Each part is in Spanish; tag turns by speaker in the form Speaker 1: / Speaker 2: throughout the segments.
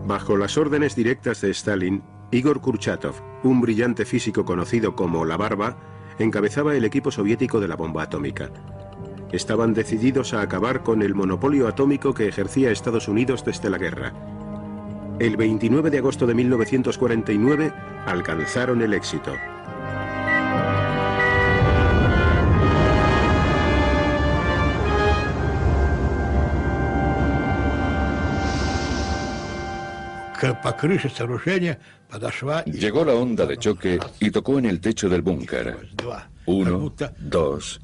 Speaker 1: Bajo las órdenes directas de Stalin, Igor Kurchatov, un brillante físico conocido como La Barba, encabezaba el equipo soviético de la bomba atómica. Estaban decididos a acabar con el monopolio atómico que ejercía Estados Unidos desde la guerra. El 29 de agosto de 1949 alcanzaron el éxito.
Speaker 2: Llegó la onda de choque y tocó en el techo del búnker. 1, 2.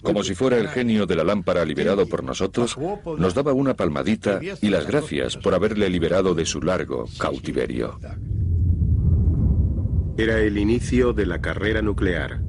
Speaker 2: Como si fuera el genio de la lámpara liberado por nosotros, nos daba una palmadita y las gracias por haberle liberado de su largo cautiverio.
Speaker 1: Era el inicio de la carrera nuclear.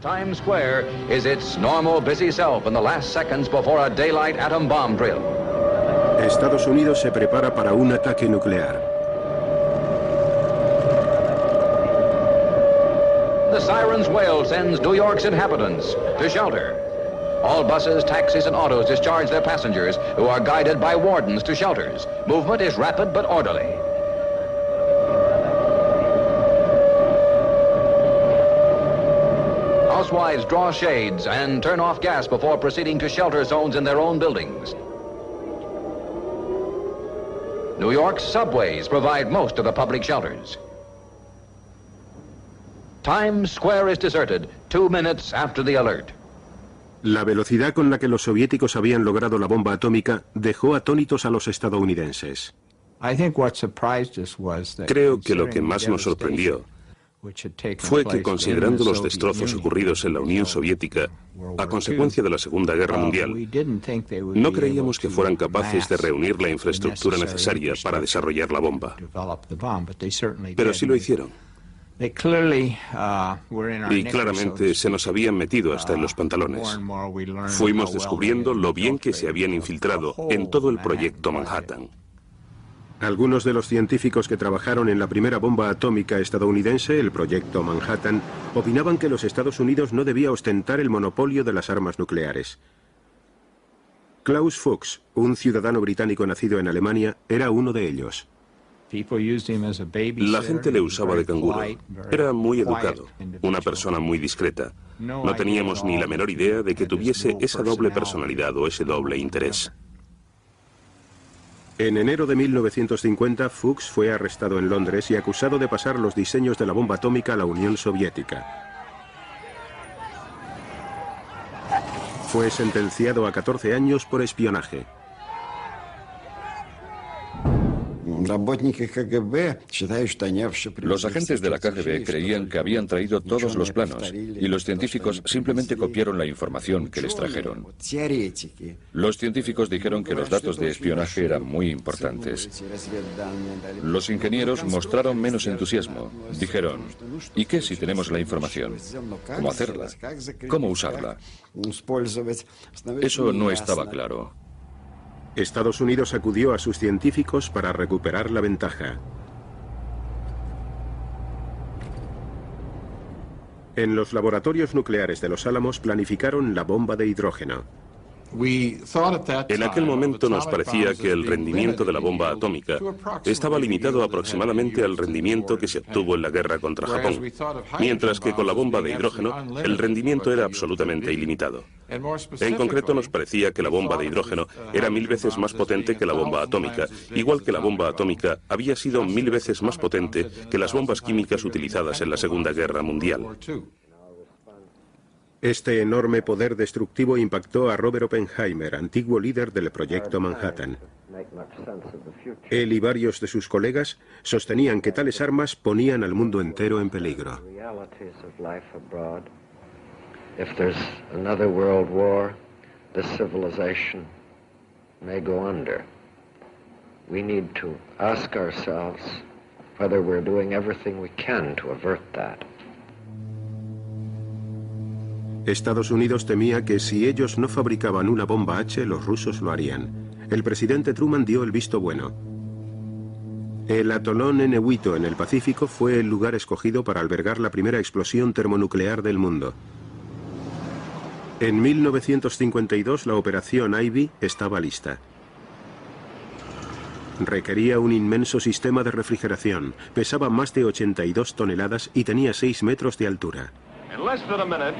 Speaker 3: Times Square is its normal busy self in the last seconds before a daylight atom bomb drill.
Speaker 1: Estados Unidos se prepara para un ataque nuclear.
Speaker 3: The siren's wail sends New York's inhabitants to shelter. All buses, taxis, and autos discharge their passengers, who are guided by wardens to shelters. Movement is rapid but orderly. Housewives draw shades and turn off gas before proceeding to shelter zones in their own buildings. New York's subways provide most of the public shelters. Times Square is deserted 2 minutes after the alert.
Speaker 1: La velocidad con la que los soviéticos habían logrado la bomba atómica dejó atónitos a los estadounidenses.
Speaker 4: Creo que lo que más nos sorprendió fue que, considerando los destrozos ocurridos en la Unión Soviética a consecuencia de la Segunda Guerra Mundial, no creíamos que fueran capaces de reunir la infraestructura necesaria para desarrollar la bomba. Pero sí lo hicieron. Y claramente se nos habían metido hasta en los pantalones. Fuimos descubriendo lo bien que se habían infiltrado en todo el proyecto Manhattan.
Speaker 1: Algunos de los científicos que trabajaron en la primera bomba atómica estadounidense, el proyecto Manhattan, opinaban que los Estados Unidos no debía ostentar el monopolio de las armas nucleares. Klaus Fuchs, un ciudadano británico nacido en Alemania, era uno de ellos.
Speaker 4: La gente le usaba de canguro. Era muy educado, una persona muy discreta. No teníamos ni la menor idea de que tuviese esa doble personalidad o ese doble interés.
Speaker 1: En enero de 1950, Fuchs fue arrestado en Londres y acusado de pasar los diseños de la bomba atómica a la Unión Soviética. Fue sentenciado a 14 años por espionaje.
Speaker 2: Los agentes de la KGB creían que habían traído todos los planos y los científicos simplemente copiaron la información que les trajeron. Los científicos dijeron que los datos de espionaje eran muy importantes. Los ingenieros mostraron menos entusiasmo. Dijeron, ¿y qué si tenemos la información? ¿Cómo hacerla? ¿Cómo usarla? Eso no estaba claro.
Speaker 1: Estados Unidos acudió a sus científicos para recuperar la ventaja. En los laboratorios nucleares de Los Álamos planificaron la bomba de hidrógeno.
Speaker 4: En aquel momento nos parecía que el rendimiento de la bomba atómica estaba limitado aproximadamente al rendimiento que se obtuvo en la guerra contra Japón, mientras que con la bomba de hidrógeno el rendimiento era absolutamente ilimitado. En concreto nos parecía que la bomba de hidrógeno era 1000 veces más potente que la bomba atómica, igual que la bomba atómica había sido 1000 veces más potente que las bombas químicas utilizadas en la Segunda Guerra Mundial.
Speaker 1: Este enorme poder destructivo impactó a Robert Oppenheimer, antiguo líder del proyecto Manhattan. Él y varios de sus colegas sostenían que tales armas ponían al mundo entero en peligro.
Speaker 5: If there's another world war, this civilization may go under. We need to ask ourselves whether we're doing everything we can to avert that.
Speaker 1: Estados Unidos temía que si ellos no fabricaban una bomba H, los rusos lo harían. El presidente Truman dio el visto bueno. El atolón Enehuito en el Pacífico fue el lugar escogido para albergar la primera explosión termonuclear del mundo. En 1952 la operación Ivy estaba lista. Requería un inmenso sistema de refrigeración, pesaba más de 82 toneladas y tenía 6 metros de altura.
Speaker 6: In less than a minute,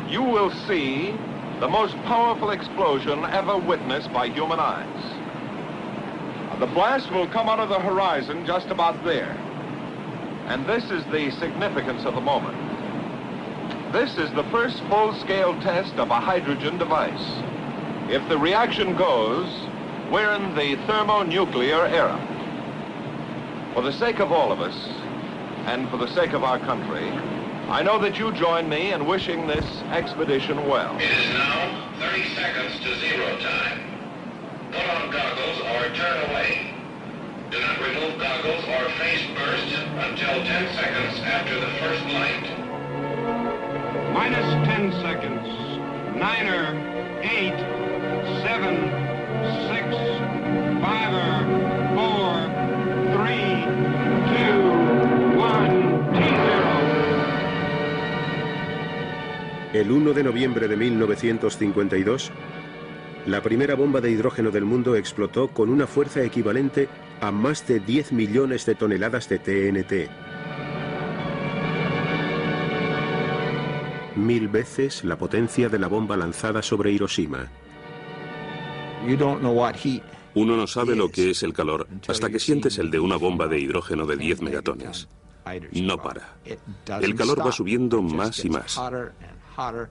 Speaker 6: you will see the most powerful explosion ever witnessed by human eyes. The blast will come out of the horizon just about there. And this is the significance of the moment. This is the first full-scale test of a hydrogen device. If the reaction goes, we're in the thermonuclear era. For the sake of all of us, and for the sake of our country, I know that you join me in wishing this expedition well.
Speaker 7: It is now 30 seconds to zero time. Put on goggles or turn away. Do not remove goggles or face burst until 10 seconds after the first light.
Speaker 6: Minus 10 seconds. 9er, 8, 7, 6, 5er, 4, 3, 2, 1, T0.
Speaker 1: El 1 de noviembre de 1952, la primera bomba de hidrógeno del mundo explotó con una fuerza equivalente a más de 10 millones de toneladas de TNT. 1000 veces la potencia de la bomba lanzada sobre Hiroshima.
Speaker 4: Uno no sabe lo que es el calor hasta que sientes el de una bomba de hidrógeno de 10 megatones. No para. El calor va subiendo más y más.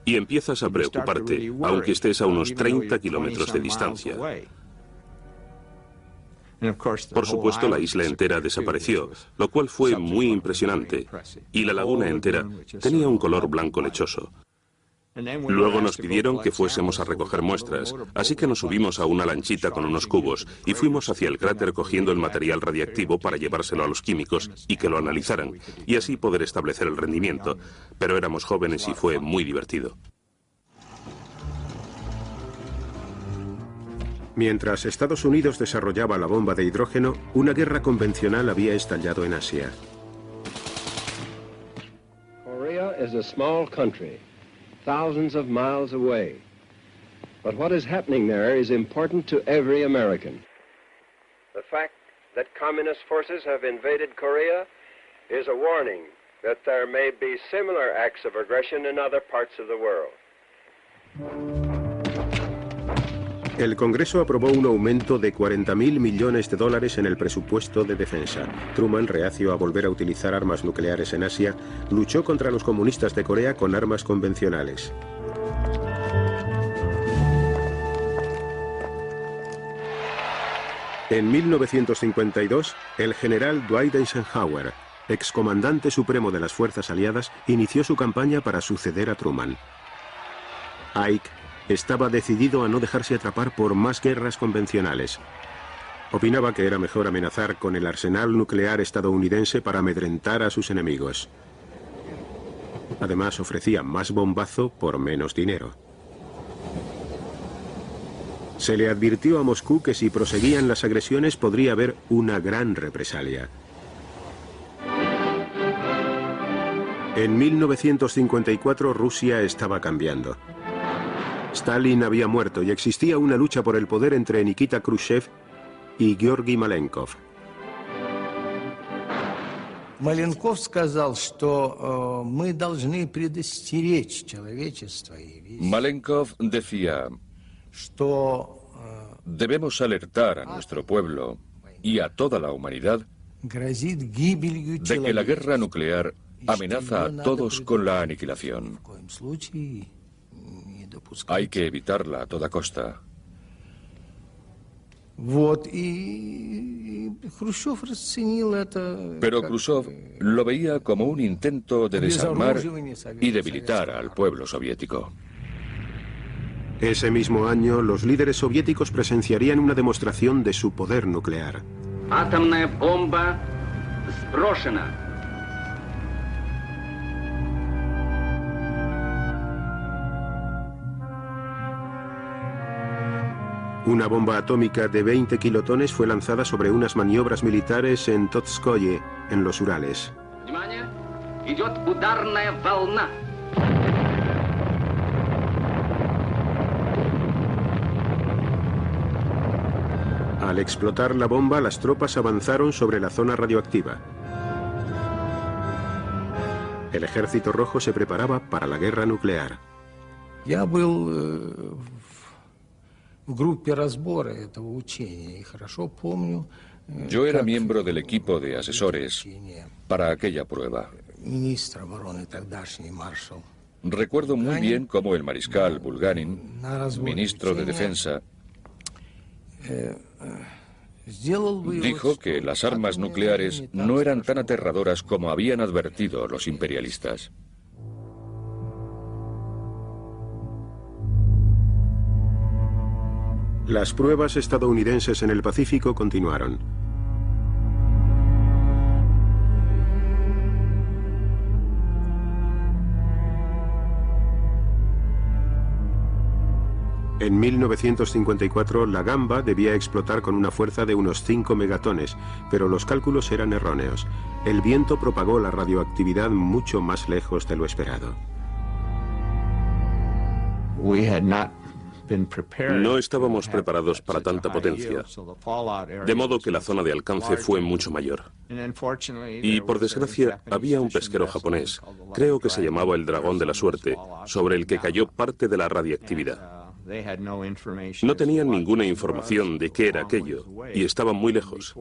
Speaker 4: Y empiezas a preocuparte, aunque estés a unos 30 kilómetros de distancia. Por supuesto, la isla entera desapareció, lo cual fue muy impresionante, y la laguna entera tenía un color blanco lechoso. Luego nos pidieron que fuésemos a recoger muestras, así que nos subimos a una lanchita con unos cubos y fuimos hacia el cráter cogiendo el material radiactivo para llevárselo a los químicos y que lo analizaran, y así poder establecer el rendimiento. Pero éramos jóvenes y fue muy divertido.
Speaker 1: Mientras Estados Unidos desarrollaba la bomba de hidrógeno, una guerra convencional había estallado en Asia.
Speaker 5: Korea is a small country, thousands of miles away. But what is happening there is important to every American. The fact that communist forces have invaded Korea is a warning that there may be similar acts of aggression in other parts of the world.
Speaker 1: El Congreso aprobó un aumento de 40.000 millones de dólares en el presupuesto de defensa. Truman, reacio a volver a utilizar armas nucleares en Asia, luchó contra los comunistas de Corea con armas convencionales. En 1952, el general Dwight Eisenhower, excomandante supremo de las fuerzas aliadas, inició su campaña para suceder a Truman. Ike estaba decidido a no dejarse atrapar por más guerras convencionales. Opinaba que era mejor amenazar con el arsenal nuclear estadounidense para amedrentar a sus enemigos. Además, ofrecía más bombazo por menos dinero. Se le advirtió a Moscú que si proseguían las agresiones podría haber una gran represalia. En 1954 Rusia estaba cambiando. Stalin había muerto y existía una lucha por el poder entre Nikita Khrushchev y Georgi Malenkov.
Speaker 8: Маленков сказал, что мы должны предостеречь человечество.
Speaker 2: Malenkov decía, debemos alertar a nuestro pueblo y a toda la humanidad de que la guerra nuclear amenaza a todos con la aniquilación. Hay que evitarla a toda costa. Pero Khrushchev lo veía como un intento de desarmar y debilitar al pueblo soviético.
Speaker 1: Ese mismo año, los líderes soviéticos presenciarían una demostración de su poder nuclear.
Speaker 9: Атомная бомба сброшена.
Speaker 1: Una bomba atómica de 20 kilotones fue lanzada sobre unas maniobras militares en Totskoye, en los Urales.
Speaker 9: Внимание! Идет ударная волна.
Speaker 1: Al explotar la bomba, las tropas avanzaron sobre la zona radioactiva. El Ejército Rojo se preparaba para la guerra nuclear.
Speaker 2: Yo era miembro del equipo de asesores para aquella prueba. Recuerdo muy bien cómo el mariscal Bulganin, ministro de Defensa, dijo que las armas nucleares no eran tan aterradoras como habían advertido los imperialistas.
Speaker 1: Las pruebas estadounidenses en el Pacífico continuaron. En 1954, la Gamba debía explotar con una fuerza de unos 5 megatones, pero los cálculos eran erróneos. El viento propagó la radioactividad mucho más lejos de lo esperado.
Speaker 4: No estábamos preparados para tanta potencia, de modo que la zona de alcance fue mucho mayor. Y por desgracia, había un pesquero japonés, creo que se llamaba el Dragón de la Suerte, sobre el que cayó parte de la radiactividad. No tenían ninguna información de qué era aquello, y estaban muy lejos.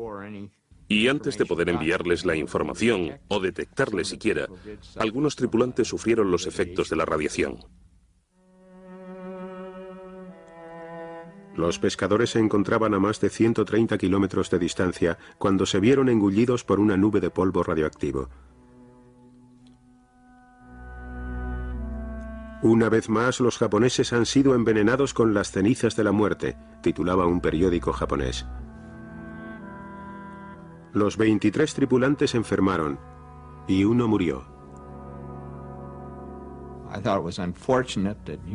Speaker 4: Y antes de poder enviarles la información, o detectarle siquiera, algunos tripulantes sufrieron los efectos de la radiación.
Speaker 1: Los pescadores se encontraban a más de 130 kilómetros de distancia cuando se vieron engullidos por una nube de polvo radioactivo. Una vez más, los japoneses han sido envenenados con las cenizas de la muerte, titulaba un periódico japonés. Los 23 tripulantes enfermaron y uno murió.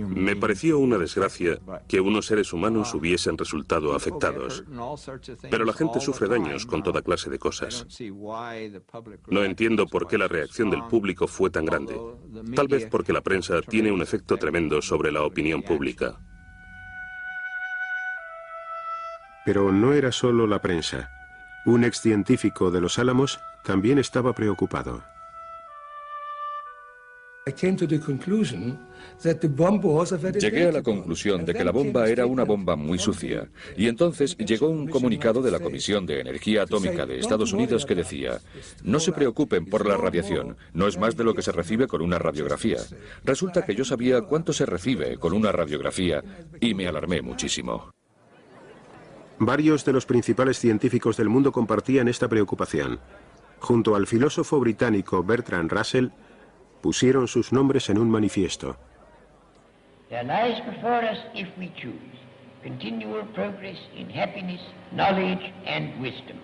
Speaker 4: Me pareció una desgracia que unos seres humanos hubiesen resultado afectados, pero la gente sufre daños con toda clase de cosas. No entiendo por qué la reacción del público fue tan grande. Tal vez porque la prensa tiene un efecto tremendo sobre la opinión pública.
Speaker 1: Pero no era solo la prensa. Un excientífico de Los Álamos también estaba preocupado.
Speaker 2: Llegué a la conclusión de que la bomba era una bomba muy sucia, y entonces llegó un comunicado de la Comisión de Energía Atómica de Estados Unidos que decía: no se preocupen por la radiación, no es más de lo que se recibe con una radiografía. Resulta que yo sabía cuánto se recibe con una radiografía y me alarmé muchísimo.
Speaker 1: Varios de los principales científicos del mundo compartían esta preocupación. Junto al filósofo británico Bertrand Russell, pusieron sus nombres en un manifiesto.
Speaker 10: There lies before us, if we choose, continual progress in happiness, knowledge, and wisdom.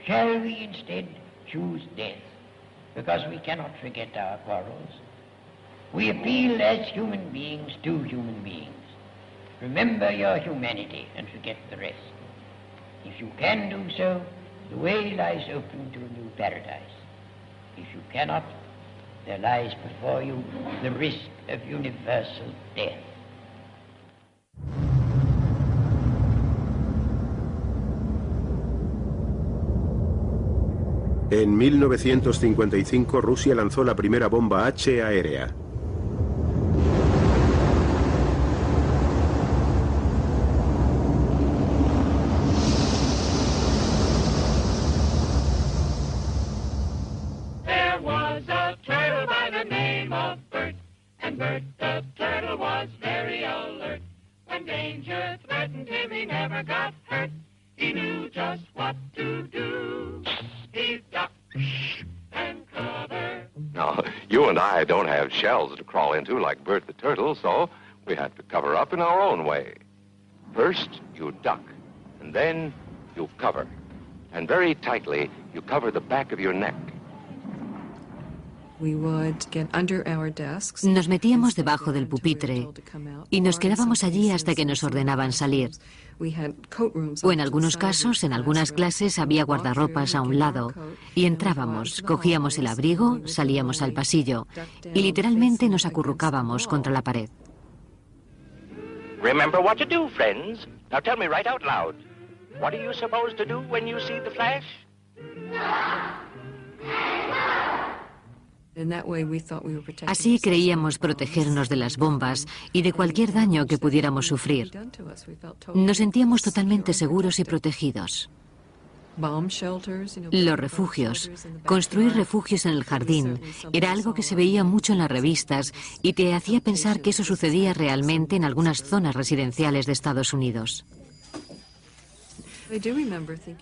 Speaker 10: Shall we instead choose death, because we cannot forget our quarrels? We appeal as human beings to human beings. Remember your humanity and forget the rest. If you can do so, the way lies open to a new paradise. If you cannot, there lies before you the risk of universal death.
Speaker 1: En 1955, Rusia lanzó la primera bomba H aérea.
Speaker 7: Bert the turtle was very alert. When danger threatened him, he never got hurt. He knew just what to do. He ducked and covered.
Speaker 3: Now, you and I don't have shells to crawl into like Bert the Turtle, so we had to cover up in our own way. First, you duck, and then you cover. And very tightly, you cover the back of your neck.
Speaker 11: Nos metíamos debajo del pupitre y nos quedábamos allí hasta que nos ordenaban salir. O en algunos casos, en algunas clases, había guardarropas a un lado y entrábamos, cogíamos el abrigo, salíamos al pasillo y literalmente nos acurrucábamos contra la pared.
Speaker 7: Remember what to do, friends. Now tell me right out loud. What are you supposed to do when you see the flash?
Speaker 11: Así creíamos protegernos de las bombas y de cualquier daño que pudiéramos sufrir. Nos sentíamos totalmente seguros y protegidos. Los refugios, construir refugios en el jardín, era algo que se veía mucho en las revistas y te hacía pensar que eso sucedía realmente en algunas zonas residenciales de Estados Unidos.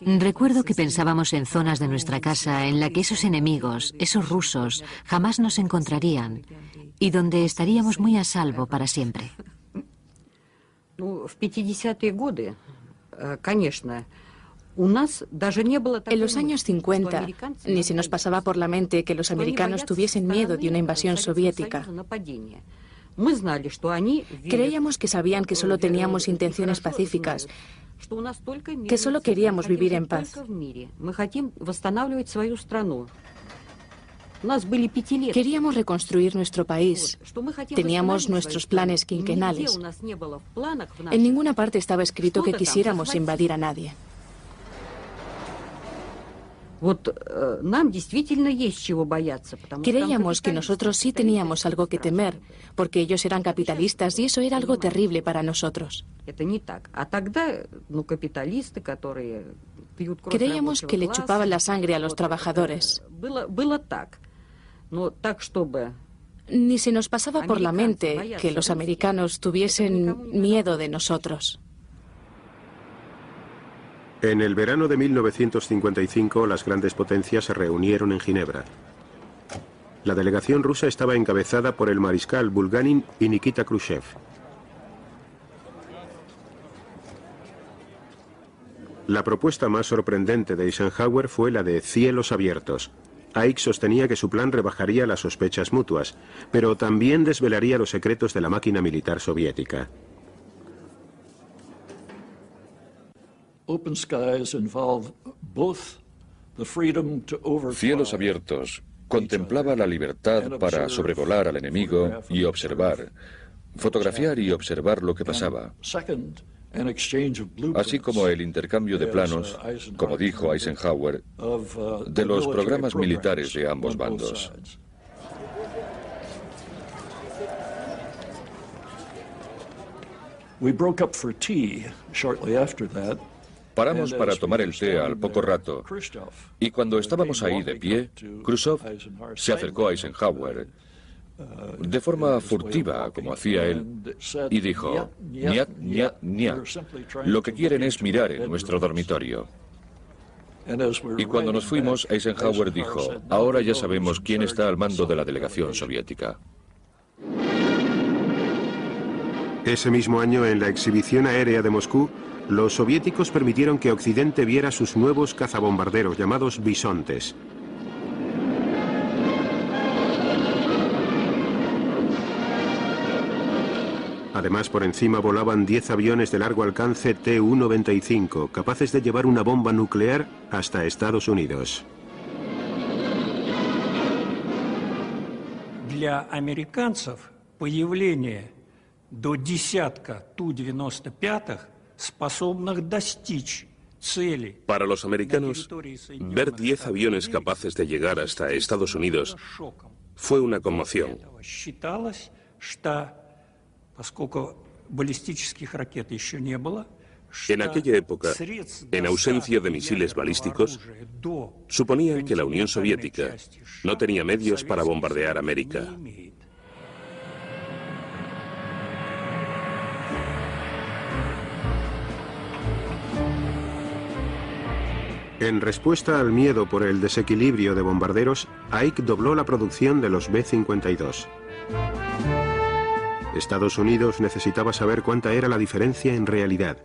Speaker 11: Recuerdo que pensábamos en zonas de nuestra casa en la que esos enemigos, esos rusos, jamás nos encontrarían y donde estaríamos muy a salvo para siempre.
Speaker 12: En los años 50, ni se nos pasaba por la mente que los americanos tuviesen miedo de una invasión soviética. Creíamos que sabían que solo teníamos intenciones pacíficas, que solo queríamos vivir en paz. Queríamos reconstruir nuestro país. Teníamos nuestros planes quinquenales. En ninguna parte estaba escrito que quisiéramos invadir a nadie. Creíamos que nosotros sí teníamos algo que temer, porque ellos eran capitalistas y eso era algo terrible para nosotros. Creíamos que le chupaban la sangre a los trabajadores. Ni se nos pasaba por la mente que los americanos tuviesen miedo de nosotros.
Speaker 1: En el verano de 1955, las grandes potencias se reunieron en Ginebra. La delegación rusa estaba encabezada por el mariscal Bulganin y Nikita Khrushchev. La propuesta más sorprendente de Eisenhower fue la de cielos abiertos. Ike sostenía que su plan rebajaría las sospechas mutuas, pero también desvelaría los secretos de la máquina militar soviética.
Speaker 2: Cielos abiertos contemplaba la libertad para sobrevolar al enemigo y observar, fotografiar y observar lo que pasaba, así como el intercambio de planos, como dijo Eisenhower, de los programas militares de ambos bandos. Paramos para tomar el té al poco rato y cuando estábamos ahí de pie, Khrushchev se acercó a Eisenhower de forma furtiva, como hacía él, y dijo: "Niet, niet, niet. Lo que quieren es mirar en nuestro dormitorio". Y cuando nos fuimos, Eisenhower dijo: "Ahora ya sabemos quién está al mando de la delegación soviética".
Speaker 1: Ese mismo año, en la exhibición aérea de Moscú, los soviéticos permitieron que Occidente viera sus nuevos cazabombarderos llamados bisontes. Además, por encima volaban 10 aviones de largo alcance Tu-95, capaces de llevar una bomba nuclear hasta Estados Unidos.
Speaker 13: Для американцев появление до десятка Ту-95 способных достичь цели.
Speaker 4: Para los americanos, ver 10 aviones capaces de llegar hasta Estados Unidos fue una conmoción.
Speaker 13: Считалось, что поскольку баллистических ракет еще не было,
Speaker 4: en aquella época, en ausencia de misiles balísticos, suponían que la Unión Soviética no tenía medios para bombardear América.
Speaker 1: En respuesta al miedo por el desequilibrio de bombarderos, Ike dobló la producción de los B-52. Estados Unidos necesitaba saber cuánta era la diferencia en realidad.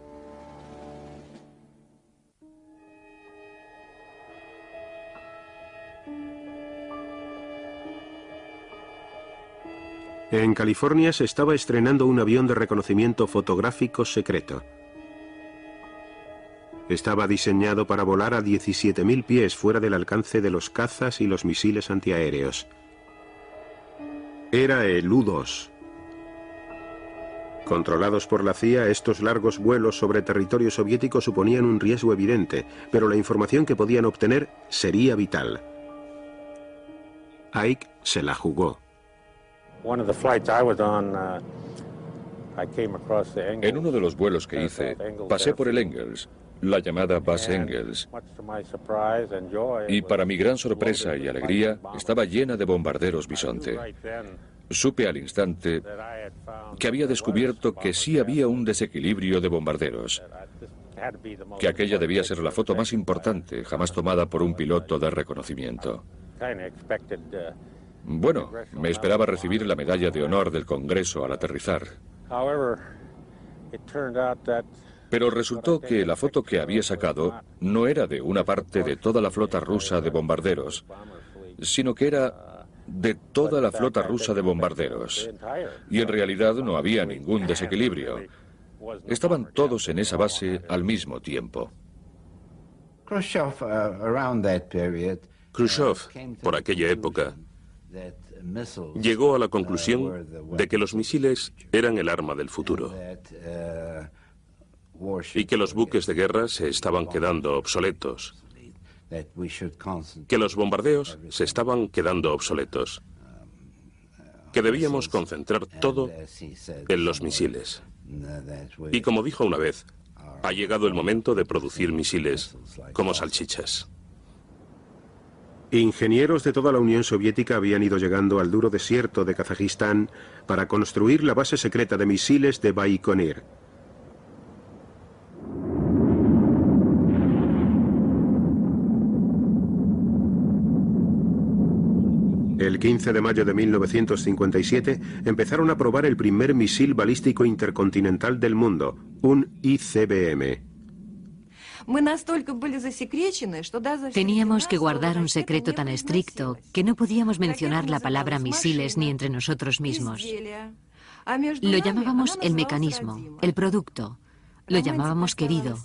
Speaker 1: En California se estaba estrenando un avión de reconocimiento fotográfico secreto. Estaba diseñado para volar a 17.000 pies fuera del alcance de los cazas y los misiles antiaéreos. Era el U-2. Controlados por la CIA, estos largos vuelos sobre territorio soviético suponían un riesgo evidente, pero la información que podían obtener sería vital. Ike se la jugó.
Speaker 2: En uno de los vuelos que hice, pasé por el Engels, la llamada base Engels, y para mi gran sorpresa y alegría, estaba llena de bombarderos Bisonte. Supe al instante que había descubierto que sí había un desequilibrio de bombarderos, que aquella debía ser la foto más importante jamás tomada por un piloto de reconocimiento. Bueno, me esperaba recibir la medalla de honor del Congreso al aterrizar. Pero resultó que la foto que había sacado no era de una parte de toda la flota rusa de bombarderos, sino que era de toda la flota rusa de bombarderos. Y en realidad no había ningún desequilibrio. Estaban todos en esa base al mismo tiempo.
Speaker 4: Khrushchev, por aquella época, llegó a la conclusión de que los misiles eran el arma del futuro y que los buques de guerra se estaban quedando obsoletos, que los bombardeos se estaban quedando obsoletos, que debíamos concentrar todo en los misiles. Y como dijo una vez, ha llegado el momento de producir misiles como salchichas.
Speaker 1: Ingenieros de toda la Unión Soviética habían ido llegando al duro desierto de Kazajistán para construir la base secreta de misiles de Baikonur. El 15 de mayo de 1957 empezaron a probar el primer misil balístico intercontinental del mundo, un ICBM.
Speaker 11: Teníamos que guardar un secreto tan estricto que no podíamos mencionar la palabra misiles ni entre nosotros mismos. Lo llamábamos el mecanismo, el producto. Lo llamábamos querido.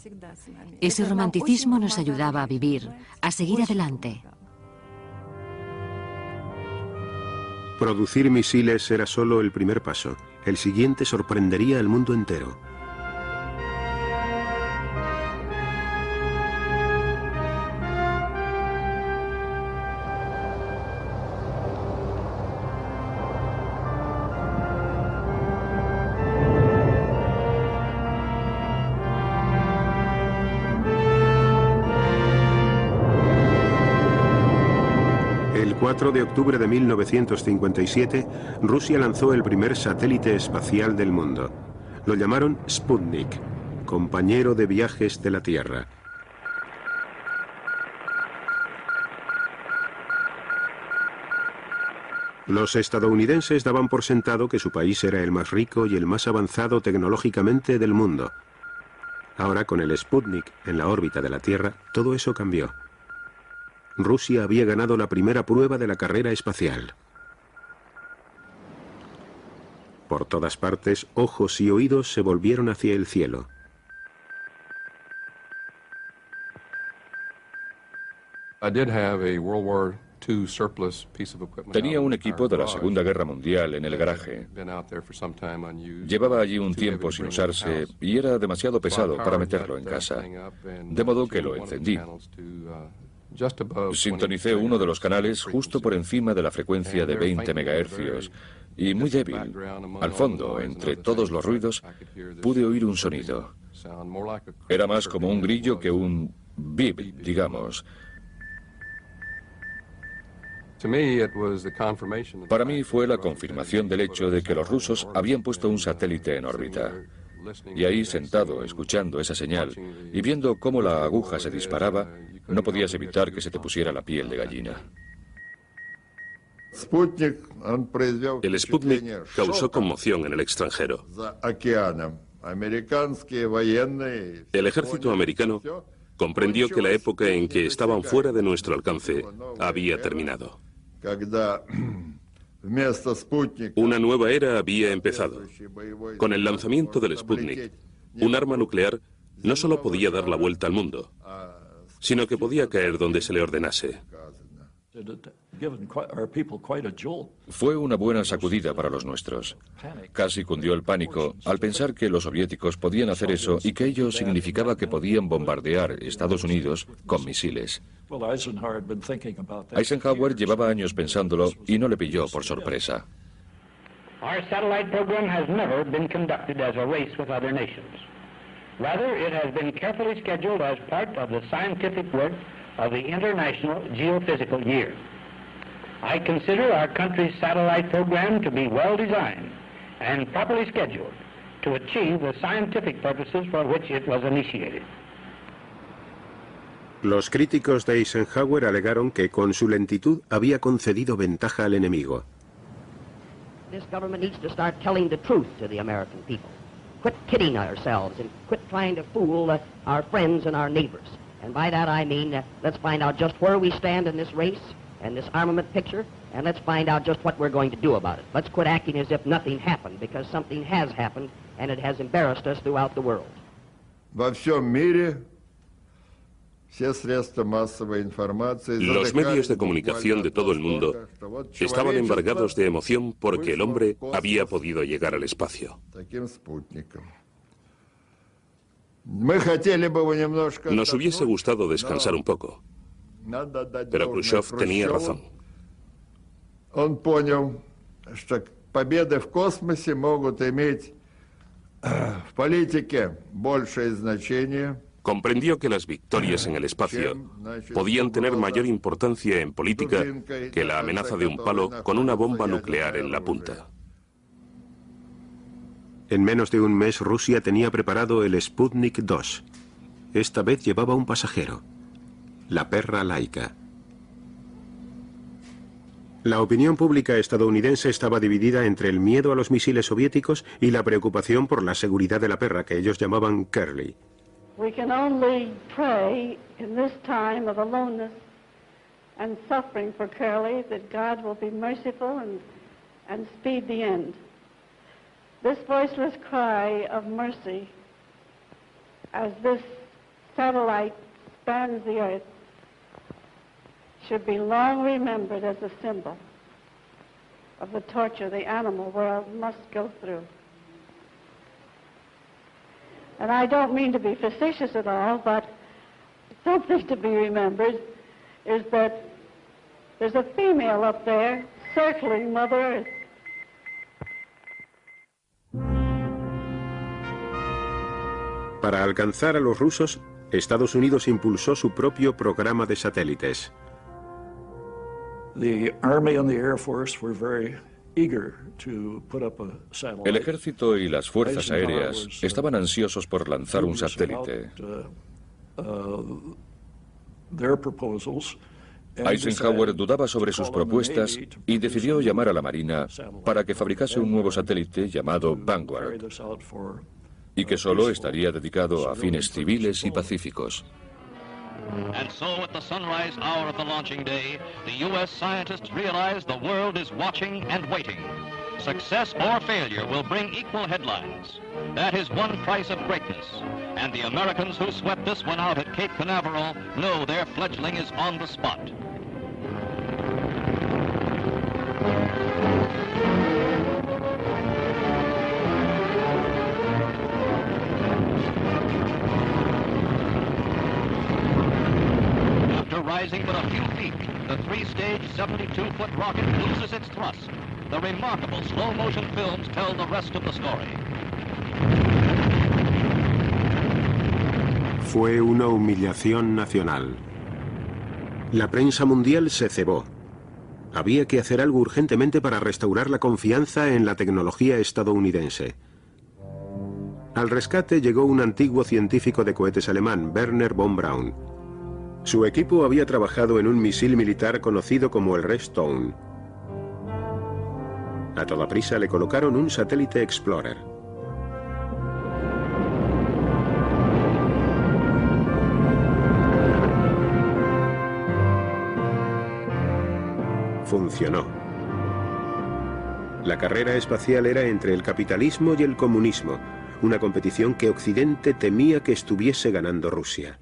Speaker 11: Ese romanticismo nos ayudaba a vivir, a seguir adelante.
Speaker 1: Producir misiles era solo el primer paso. El siguiente sorprendería al mundo entero. El 4 de octubre de 1957, Rusia lanzó el primer satélite espacial del mundo. Lo llamaron Sputnik, compañero de viajes de la Tierra. Los estadounidenses daban por sentado que su país era el más rico y el más avanzado tecnológicamente del mundo. Ahora, con el Sputnik en la órbita de la Tierra, todo eso cambió. Rusia había ganado la primera prueba de la carrera espacial. Por todas partes, ojos y oídos se volvieron hacia el cielo.
Speaker 2: Tenía un equipo de la Segunda Guerra Mundial en el garaje. Llevaba allí un tiempo sin usarse y era demasiado pesado para meterlo en casa, de modo que lo encendí. Sintonicé uno de los canales justo por encima de la frecuencia de 20 MHz y muy débil. Al fondo, entre todos los ruidos, pude oír un sonido. Era más como un grillo que un bip, digamos. Para mí fue la confirmación del hecho de que los rusos habían puesto un satélite en órbita. Y ahí, sentado, escuchando esa señal y viendo cómo la aguja se disparaba, no podías evitar que se te pusiera la piel de gallina.
Speaker 4: El Sputnik causó conmoción en el extranjero. El ejército americano comprendió que la época en que estaban fuera de nuestro alcance había terminado. Una nueva era había empezado. Con el lanzamiento del Sputnik, un arma nuclear no solo podía dar la vuelta al mundo, sino que podía caer donde se le ordenase.
Speaker 2: Fue una buena sacudida para los nuestros. Casi cundió el pánico al pensar que los soviéticos podían hacer eso y que ello significaba que podían bombardear Estados Unidos con misiles. Eisenhower llevaba años pensándolo y no le pilló por sorpresa.
Speaker 14: Our satellite program has never been conducted as a race with other nations. Rather, it has been carefully scheduled as part of the scientific work of the International Geophysical Year. I consider our country's satellite program to be well designed and properly scheduled to achieve the scientific purposes for which it was initiated.
Speaker 1: Los críticos de Eisenhower alegaron que con su lentitud había concedido ventaja al enemigo.
Speaker 15: This government needs to start telling the truth to the American people. Quit kidding ourselves and quit trying to fool our friends and our neighbors. And by that I mean, let's find out just where we stand in this race and this armament picture, and let's find out just what we're going to do about it. Let's quit acting as if nothing happened, because something has happened, and it has embarrassed us throughout the world.
Speaker 4: Los medios de comunicación de todo el mundo estaban embargados de emoción porque el hombre había podido llegar al espacio. Nos hubiese gustado descansar un poco, pero Khrushchev tenía razón.
Speaker 16: Он понял, что победы в космосе могут иметь в политике большее значение.
Speaker 4: Comprendió que las victorias en el espacio podían tener mayor importancia en política que la amenaza de un palo con una bomba nuclear en la punta.
Speaker 1: En menos de un mes Rusia tenía preparado el Sputnik 2. Esta vez llevaba un pasajero, la perra Laika. La opinión pública estadounidense estaba dividida entre el miedo a los misiles soviéticos y la preocupación por la seguridad de la perra, que ellos llamaban Curly.
Speaker 17: We can only pray in this time of aloneness and suffering for Curly that God will be merciful and speed the end. This voiceless cry of mercy as this satellite spans the earth should be long remembered as a symbol of the torture the animal world must go through. And I don't mean to be facetious at all, but something to be remembered is that there's a female up there circling Mother Earth.
Speaker 1: Para alcanzar a los rusos, Estados Unidos impulsó su propio programa de satélites.
Speaker 2: El ejército y las fuerzas aéreas estaban ansiosos por lanzar un satélite. Eisenhower dudaba sobre sus propuestas y decidió llamar a la Marina para que fabricase un nuevo satélite llamado Vanguard, y que solo estaría dedicado a fines civiles y pacíficos.
Speaker 18: And so at the sunrise hour of the launching day, the U.S. scientists realize the world is watching and waiting. Success or failure will bring equal headlines. That is one price of greatness. And the Americans who swept this one out at Cape Canaveral know their fledgling is on the spot. Rising but a few feet, the three-stage 72-foot rocket loses its thrust. The remarkable slow-motion films tell the rest of the story.
Speaker 1: Fue una humillación nacional. La prensa mundial se cebó. Había que hacer algo urgentemente para restaurar la confianza en la tecnología estadounidense. Al rescate llegó un antiguo científico de cohetes alemán, Werner von Braun. Su equipo había trabajado en un misil militar conocido como el Redstone. A toda prisa le colocaron un satélite Explorer. Funcionó. La carrera espacial era entre el capitalismo y el comunismo, una competición que Occidente temía que estuviese ganando Rusia.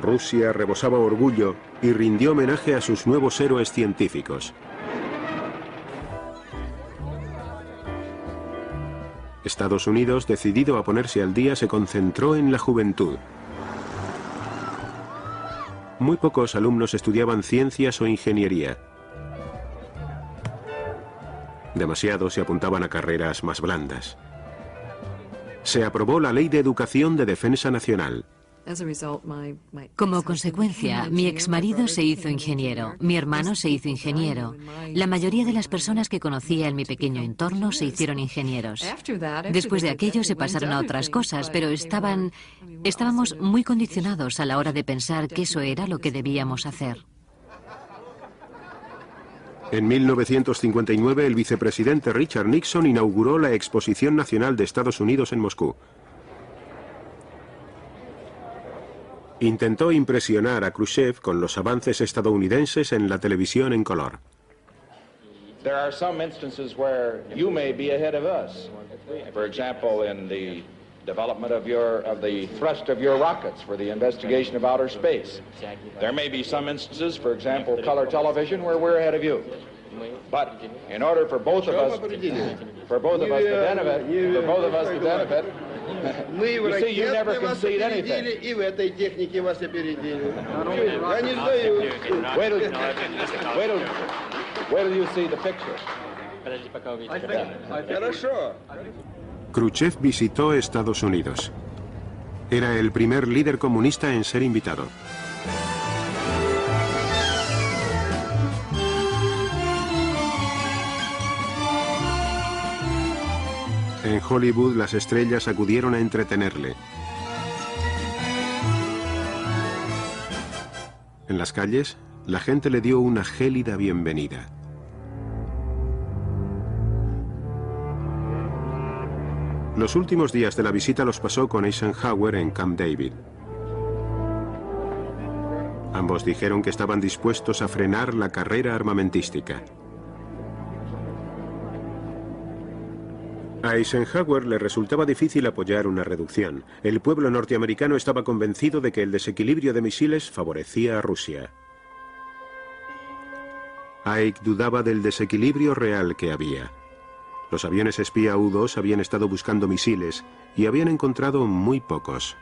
Speaker 1: Rusia rebosaba orgullo y rindió homenaje a sus nuevos héroes científicos. Estados Unidos, decidido a ponerse al día, se concentró en la juventud. Muy pocos alumnos estudiaban ciencias o ingeniería. Demasiados se apuntaban a carreras más blandas. Se aprobó la Ley de Educación de Defensa Nacional.
Speaker 11: Como consecuencia, mi exmarido se hizo ingeniero, mi hermano se hizo ingeniero. La mayoría de las personas que conocía en mi pequeño entorno se hicieron ingenieros. Después de aquello se pasaron a otras cosas, pero estábamos muy condicionados a la hora de pensar que eso era lo que debíamos hacer.
Speaker 1: En 1959, el vicepresidente Richard Nixon inauguró la Exposición Nacional de Estados Unidos en Moscú. Intentó impresionar a Khrushchev con los avances estadounidenses en la televisión en color.
Speaker 6: There are some instances where you may be ahead of us. For example, in the development of the thrust of your rockets for the investigation of outer space. There may be some instances, for example, color television, where we're ahead of you. But in order for both of us to benefit, you see, you never concede anything. Wait till you see the picture.
Speaker 1: Khrushchev visitó Estados Unidos. Era el primer líder comunista en ser invitado. En Hollywood, las estrellas acudieron a entretenerle. En las calles, la gente le dio una gélida bienvenida. Los últimos días de la visita los pasó con Eisenhower en Camp David. Ambos dijeron que estaban dispuestos a frenar la carrera armamentística. A Eisenhower le resultaba difícil apoyar una reducción. El pueblo norteamericano estaba convencido de que el desequilibrio de misiles favorecía a Rusia. Ike dudaba del desequilibrio real que había. Los aviones espía U-2 habían estado buscando misiles y habían encontrado muy pocos.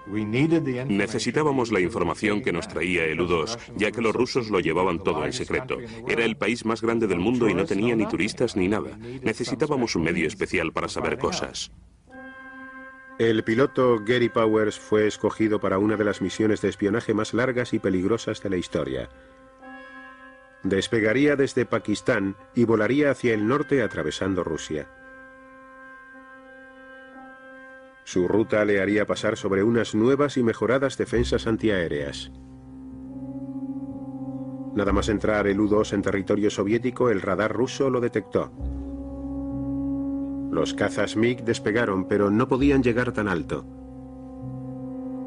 Speaker 4: Necesitábamos la información que nos traía el U-2, ya que los rusos lo llevaban todo en secreto. Era el país más grande del mundo y no tenía ni turistas ni nada. Necesitábamos un medio especial para saber cosas.
Speaker 1: El piloto Gary Powers fue escogido para una de las misiones de espionaje más largas y peligrosas de la historia. Despegaría desde Pakistán y volaría hacia el norte atravesando Rusia. Su ruta le haría pasar sobre unas nuevas y mejoradas defensas antiaéreas. Nada más entrar el U-2 en territorio soviético, el radar ruso lo detectó. Los cazas MiG despegaron, pero no podían llegar tan alto.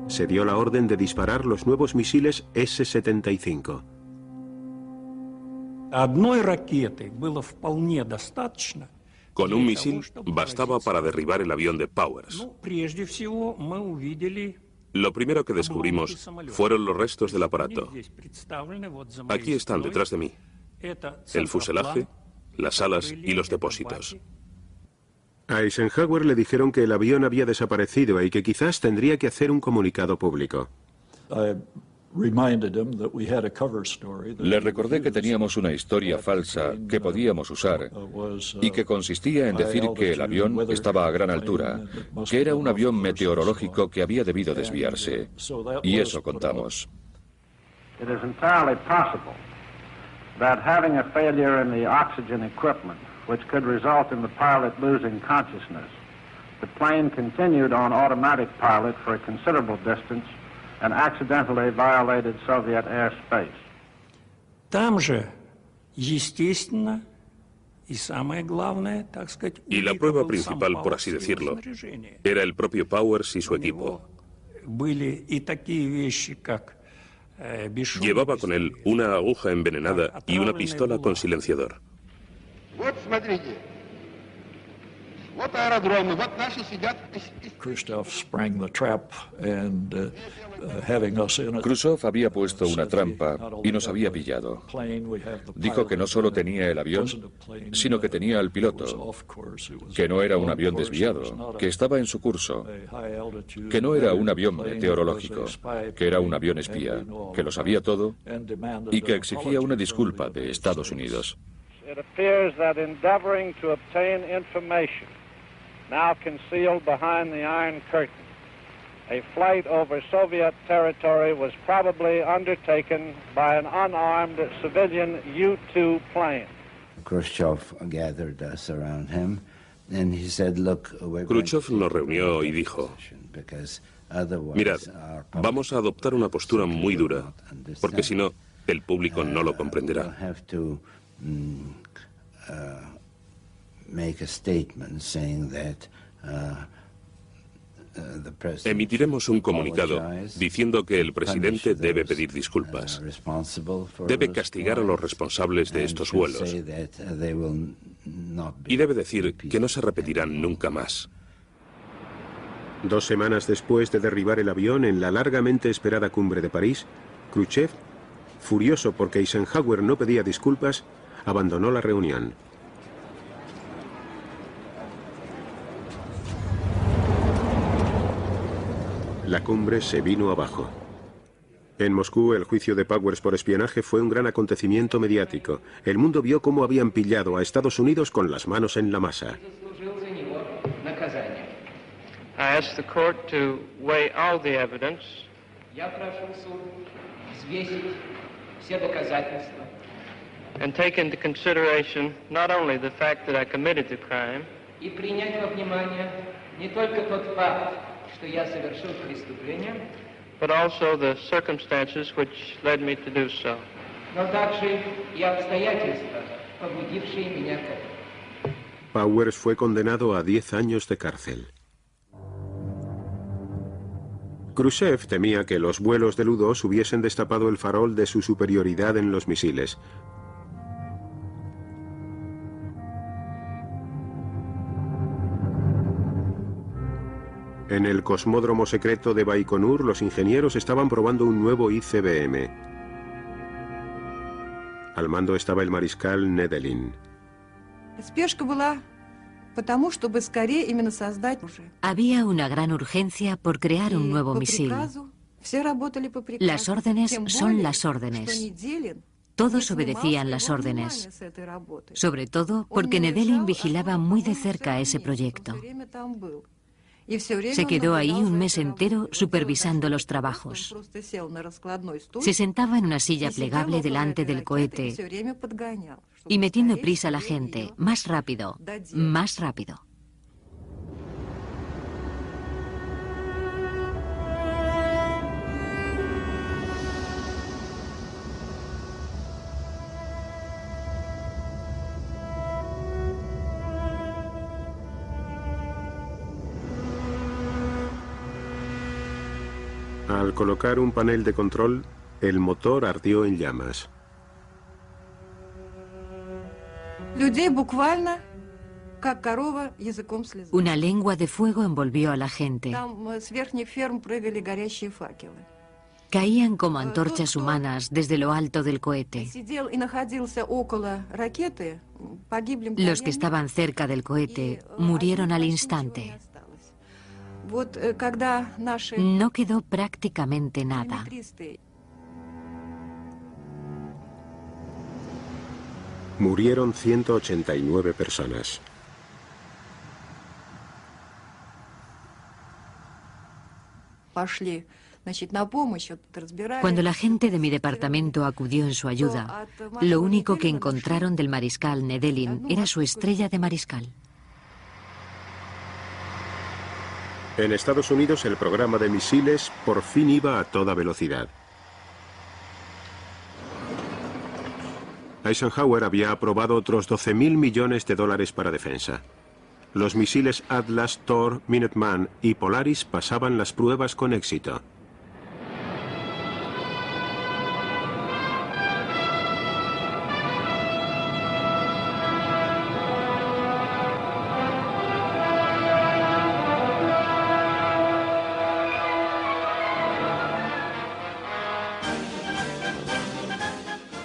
Speaker 1: Se dio la orden de disparar los nuevos misiles S-75.
Speaker 4: Con un misil bastaba para derribar el avión de Powers. Lo primero que descubrimos fueron los restos del aparato. Aquí están detrás de mí. El fuselaje, las alas y los depósitos.
Speaker 1: A Eisenhower le dijeron que el avión había desaparecido y que quizás tendría que hacer un comunicado público.
Speaker 2: Le recordé que teníamos una historia falsa que podíamos usar y que consistía en decir que el avión estaba a gran altura, que era un avión meteorológico que había debido desviarse. Y eso contamos.
Speaker 14: that having a failure in the oxygen equipment, which could result in the pilot losing consciousness, the plane continued on automatic pilot for a considerable distance and accidentally violated Soviet airspace.
Speaker 13: Там же, естественно,
Speaker 4: y la prueba principal, por así decirlo, era el propio Powers y su equipo. Llevaba con él una aguja envenenada y una pistola con silenciador.
Speaker 2: Khrushchev había puesto una trampa y nos había pillado. Dijo que no solo tenía el avión, sino que tenía al piloto, que no era un avión desviado, que estaba en su curso, que no era un avión meteorológico, que era un avión espía, que lo sabía todo y que exigía una disculpa de Estados Unidos.
Speaker 14: It appears that endeavoring to obtain information now concealed behind the Iron Curtain, a flight over Soviet territory was probably undertaken by an unarmed civilian U-2 plane.
Speaker 19: Khrushchev gathered us around him, and he said, "Look,
Speaker 4: Khrushchev nos reunió y dijo: mirad, vamos a adoptar una postura muy dura, porque si no, el público no lo comprenderá. Emitiremos un comunicado diciendo que el presidente debe pedir disculpas, debe castigar a los responsables de estos vuelos y debe decir que no se repetirán nunca más".
Speaker 1: 2 semanas después de derribar el avión en la largamente esperada cumbre de París, Khrushchev, furioso porque Eisenhower no pedía disculpas, abandonó la reunión. La cumbre se vino abajo. En Moscú, el juicio de Powers por espionaje fue un gran acontecimiento mediático. El mundo vio cómo habían pillado a Estados Unidos con las manos en la masa.
Speaker 20: I ask the court to weigh all the evidence and take into consideration not only the fact that I committed the crime, but also the circumstances which led me to do so.
Speaker 1: Powers fue condenado a 10 años de cárcel. Khrushchev temía que los vuelos del U-2 hubiesen destapado el farol de su superioridad en los misiles. En el cosmódromo secreto de Baikonur, los ingenieros estaban probando un nuevo ICBM. Al mando estaba el mariscal Nedelin.
Speaker 11: Había una gran urgencia por crear un nuevo misil. Las órdenes son las órdenes. Todos obedecían las órdenes. Sobre todo porque Nedelin vigilaba muy de cerca ese proyecto. Se quedó ahí un mes entero supervisando los trabajos. Se sentaba en una silla plegable delante del cohete y metiendo prisa a la gente. Más rápido, más rápido.
Speaker 1: Al colocar un panel de control, el motor ardió en llamas.
Speaker 11: Una lengua de fuego envolvió a la gente. Caían como antorchas humanas desde lo alto del cohete. Los que estaban cerca del cohete murieron al instante. No quedó prácticamente nada.
Speaker 1: Murieron 189 personas.
Speaker 11: Cuando la gente de mi departamento acudió en su ayuda, lo único que encontraron del mariscal Nedelin era su estrella de mariscal.
Speaker 1: En Estados Unidos, el programa de misiles por fin iba a toda velocidad. Eisenhower había aprobado otros 12.000 millones de dólares para defensa. Los misiles Atlas, Thor, Minuteman y Polaris pasaban las pruebas con éxito.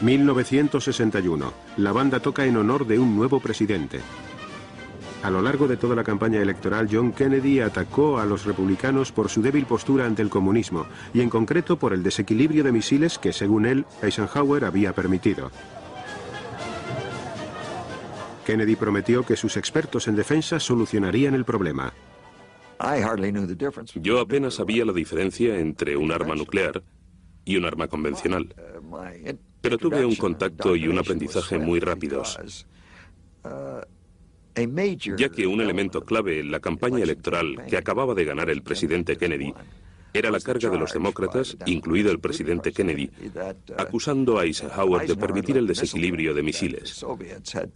Speaker 1: ...1961... la banda toca en honor de un nuevo presidente. A lo largo de toda la campaña electoral, John Kennedy atacó a los republicanos por su débil postura ante el comunismo, y en concreto por el desequilibrio de misiles que, según él, Eisenhower había permitido. Kennedy prometió que sus expertos en defensa solucionarían el problema.
Speaker 4: Yo apenas sabía la diferencia entre un arma nuclear y un arma convencional. Pero tuve un contacto y un aprendizaje muy rápidos, ya que un elemento clave en la campaña electoral que acababa de ganar el presidente Kennedy era la carga de los demócratas, incluido el presidente Kennedy, acusando a Eisenhower de permitir el desequilibrio de misiles,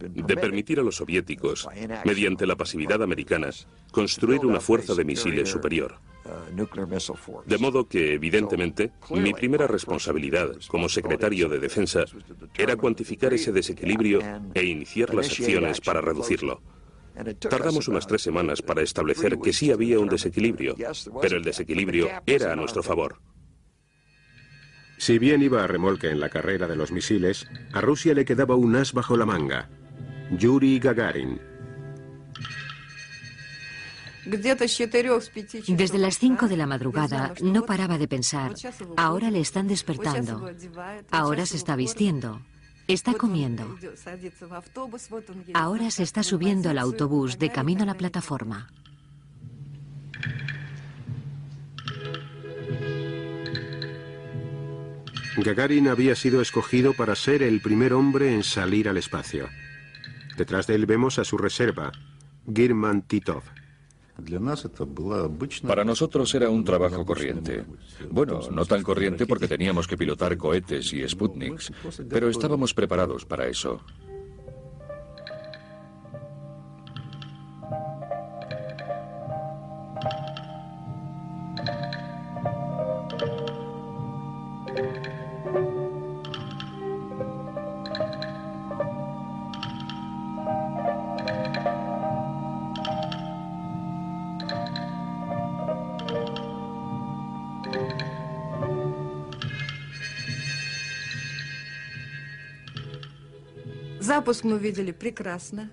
Speaker 4: de permitir a los soviéticos, mediante la pasividad americana, construir una fuerza de misiles superior. De modo que, evidentemente, mi primera responsabilidad como secretario de Defensa era cuantificar ese desequilibrio e iniciar las acciones para reducirlo. Tardamos unas 3 semanas para establecer que sí había un desequilibrio, pero el desequilibrio era a nuestro favor.
Speaker 1: Si bien iba a remolque en la carrera de los misiles, a Rusia le quedaba un as bajo la manga: Yuri Gagarin.
Speaker 11: Desde las 5 de la madrugada no paraba de pensar: ahora le están despertando, ahora se está vistiendo, está comiendo, ahora se está subiendo al autobús de camino a la plataforma.
Speaker 1: Gagarin había sido escogido para ser el primer hombre en salir al espacio. Detrás de él vemos a su reserva, German Titov.
Speaker 2: Para nosotros era un trabajo corriente. Bueno, no tan corriente porque teníamos que pilotar cohetes y Sputniks, pero estábamos preparados para eso.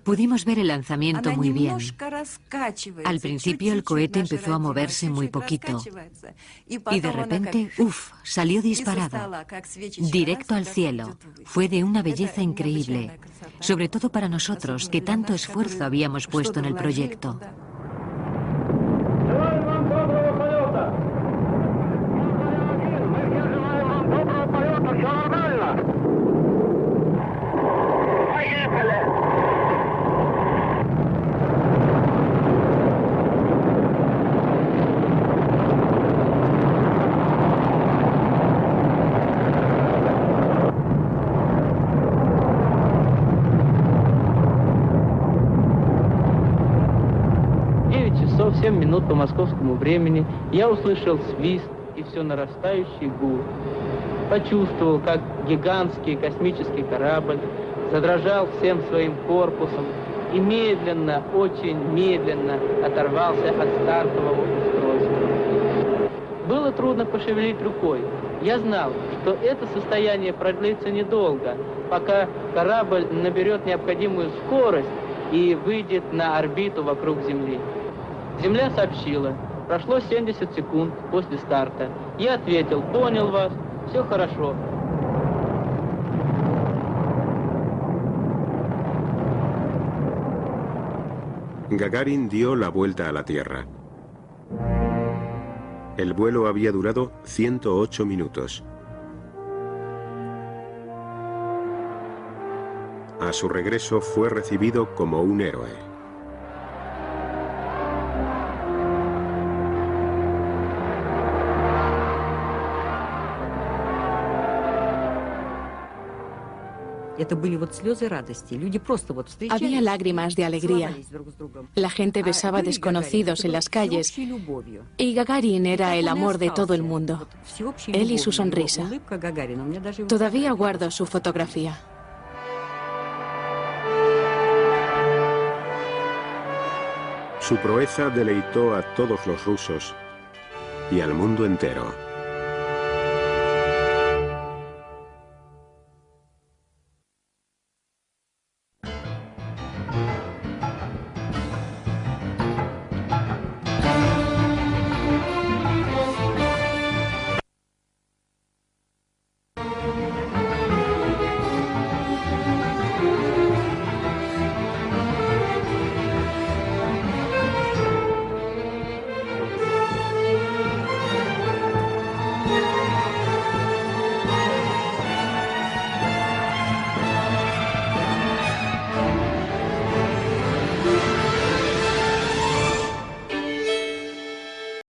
Speaker 11: Pudimos ver el lanzamiento muy bien. Al principio el cohete empezó a moverse muy poquito y de repente, salió disparado, directo al cielo. Fue de una belleza increíble, sobre todo para nosotros, que tanto esfuerzo habíamos puesto en el proyecto.
Speaker 20: Часов 7 минут по московскому времени я услышал свист и все нарастающий гул. Почувствовал, как гигантский космический корабль задрожал всем своим корпусом и медленно, очень медленно оторвался от стартового устройства. Было трудно пошевелить рукой. Я знал, что это состояние продлится недолго, пока корабль наберет необходимую скорость и выйдет на орбиту вокруг Земли. Земля сообщила: прошло 70 секунд после старта. Я ответил: понял вас, все хорошо.
Speaker 1: Gagarin dio la vuelta a la Tierra. El vuelo había durado 108 minutos. A su regreso fue recibido como un héroe.
Speaker 12: Había lágrimas de alegría. La gente besaba desconocidos en las calles y Gagarin era el amor de todo el mundo. Él y su sonrisa. Todavía guardo su fotografía.
Speaker 1: Su proeza deleitó a todos los rusos y al mundo entero.